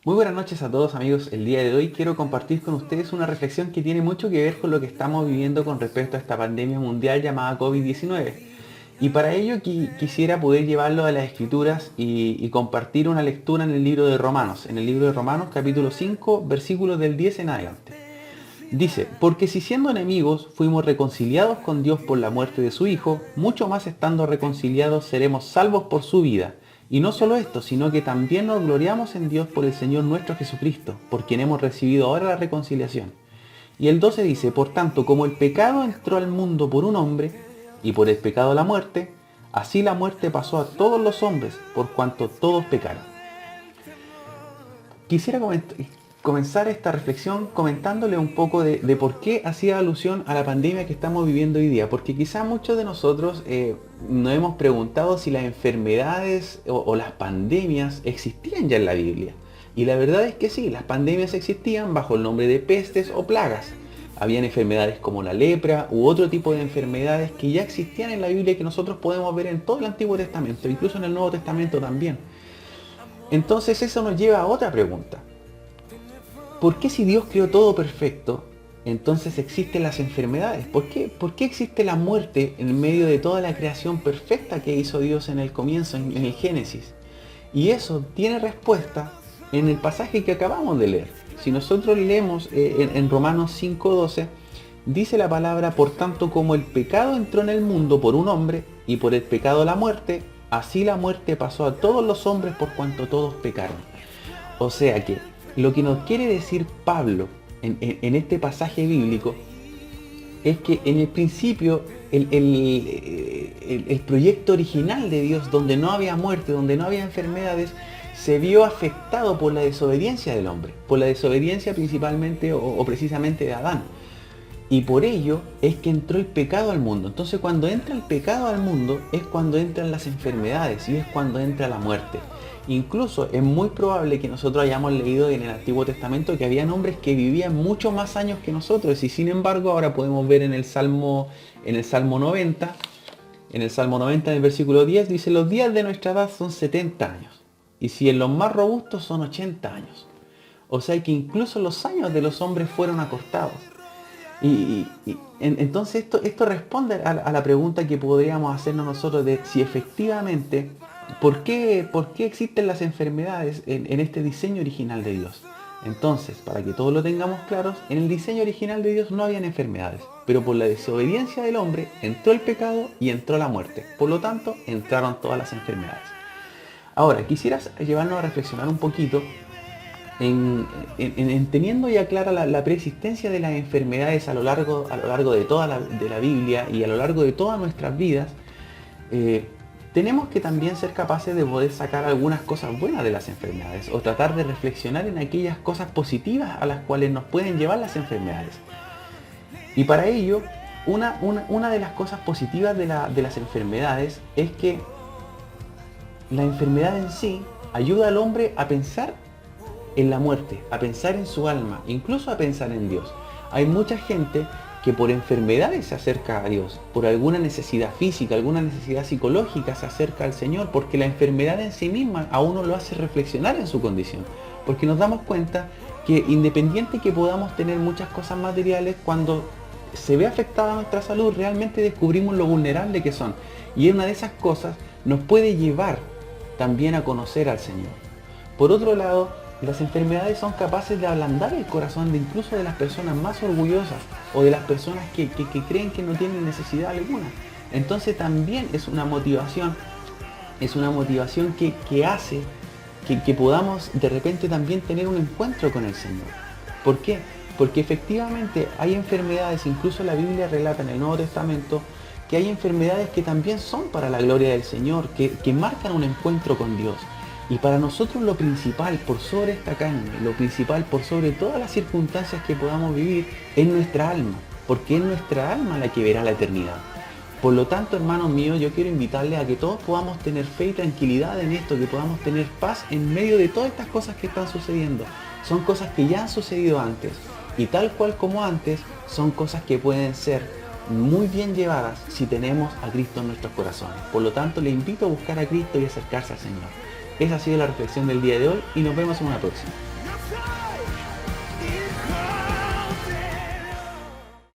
Muy buenas noches a todos amigos. El día de hoy quiero compartir con ustedes una reflexión que tiene mucho que ver con lo que estamos viviendo con respecto a esta pandemia mundial llamada COVID-19. Y para ello quisiera poder llevarlo a las escrituras y compartir una lectura en el libro de Romanos. En el libro de Romanos capítulo 5 versículos del 10 en adelante. Dice, porque si siendo enemigos fuimos reconciliados con Dios por la muerte de su Hijo, mucho más estando reconciliados seremos salvos por su vida. Y no solo esto, sino que también nos gloriamos en Dios por el Señor nuestro Jesucristo, por quien hemos recibido ahora la reconciliación. Y el 12 dice, por tanto, como el pecado entró al mundo por un hombre, y por el pecado la muerte, así la muerte pasó a todos los hombres, por cuanto todos pecaron. Quisiera comenzar esta reflexión comentándole un poco de por qué hacía alusión a la pandemia que estamos viviendo hoy día, porque quizá muchos de nosotros nos hemos preguntado si las enfermedades o las pandemias existían ya en la Biblia. Y la verdad es que sí, las pandemias existían bajo el nombre de pestes o plagas. Habían enfermedades como la lepra u otro tipo de enfermedades que ya existían en la Biblia y que nosotros podemos ver en todo el Antiguo Testamento, incluso en el Nuevo Testamento también. Entonces eso nos lleva a otra pregunta. ¿Por qué si Dios creó todo perfecto, entonces existen las enfermedades? ¿Por qué existe la muerte en medio de toda la creación perfecta que hizo Dios en el comienzo, en el Génesis? Y eso tiene respuesta en el pasaje que acabamos de leer. Si nosotros leemos en Romanos 5:12, dice la palabra, por tanto como el pecado entró en el mundo por un hombre, y por el pecado la muerte, así la muerte pasó a todos los hombres por cuanto todos pecaron. O sea que lo que nos quiere decir Pablo en este pasaje bíblico es que en el principio el proyecto original de Dios, donde no había muerte, donde no había enfermedades, se vio afectado por la desobediencia del hombre, por la desobediencia principalmente o precisamente de Adán. Y por ello es que entró el pecado al mundo. Entonces cuando entra el pecado al mundo es cuando entran las enfermedades y es cuando entra la muerte. Incluso es muy probable que nosotros hayamos leído en el Antiguo Testamento que habían hombres que vivían muchos más años que nosotros y sin embargo ahora podemos ver en el Salmo 90, en el versículo 10 dice, los días de nuestra edad son 70 años y si en los más robustos son 80 años. O sea que incluso los años de los hombres fueron acortados. Entonces esto responde a la pregunta que podríamos hacernos nosotros de si efectivamente, ¿por qué existen las enfermedades en este diseño original de Dios? Entonces, para que todos lo tengamos claros, en el diseño original de Dios no habían enfermedades, pero por la desobediencia del hombre entró el pecado y entró la muerte. Por lo tanto, entraron todas las enfermedades. Ahora, quisiera llevarnos a reflexionar un poquito en teniendo ya clara la preexistencia de las enfermedades a lo largo de toda la Biblia y a lo largo de todas nuestras vidas, tenemos que también ser capaces de poder sacar algunas cosas buenas de las enfermedades o tratar de reflexionar en aquellas cosas positivas a las cuales nos pueden llevar las enfermedades. Y para ello, una de las cosas positivas de las enfermedades es que la enfermedad en sí ayuda al hombre a pensar en la muerte, a pensar en su alma, incluso a pensar en Dios. Hay mucha gente que por enfermedades se acerca a Dios, por alguna necesidad física, alguna necesidad psicológica se acerca al Señor, porque la enfermedad en sí misma a uno lo hace reflexionar en su condición, porque nos damos cuenta que independiente que podamos tener muchas cosas materiales, cuando se ve afectada nuestra salud, realmente descubrimos lo vulnerable que son, y una de esas cosas nos puede llevar también a conocer al Señor. Por otro lado, las enfermedades son capaces de ablandar el corazón de incluso de las personas más orgullosas o de las personas que creen que no tienen necesidad alguna. Entonces también es una motivación que hace que podamos de repente también tener un encuentro con el Señor. ¿Por qué? Porque efectivamente hay enfermedades, incluso la Biblia relata en el Nuevo Testamento, que hay enfermedades que también son para la gloria del Señor, que marcan un encuentro con Dios. Y para nosotros lo principal por sobre esta carne, lo principal por sobre todas las circunstancias que podamos vivir es nuestra alma, porque es nuestra alma la que verá la eternidad. Por lo tanto, hermanos míos, yo quiero invitarles a que todos podamos tener fe y tranquilidad en esto, que podamos tener paz en medio de todas estas cosas que están sucediendo. Son cosas que ya han sucedido antes, y tal cual como antes, son cosas que pueden ser muy bien llevadas si tenemos a Cristo en nuestros corazones. Por lo tanto, les invito a buscar a Cristo y acercarse al Señor. Esa ha sido la reflexión del día de hoy y nos vemos en una próxima. time.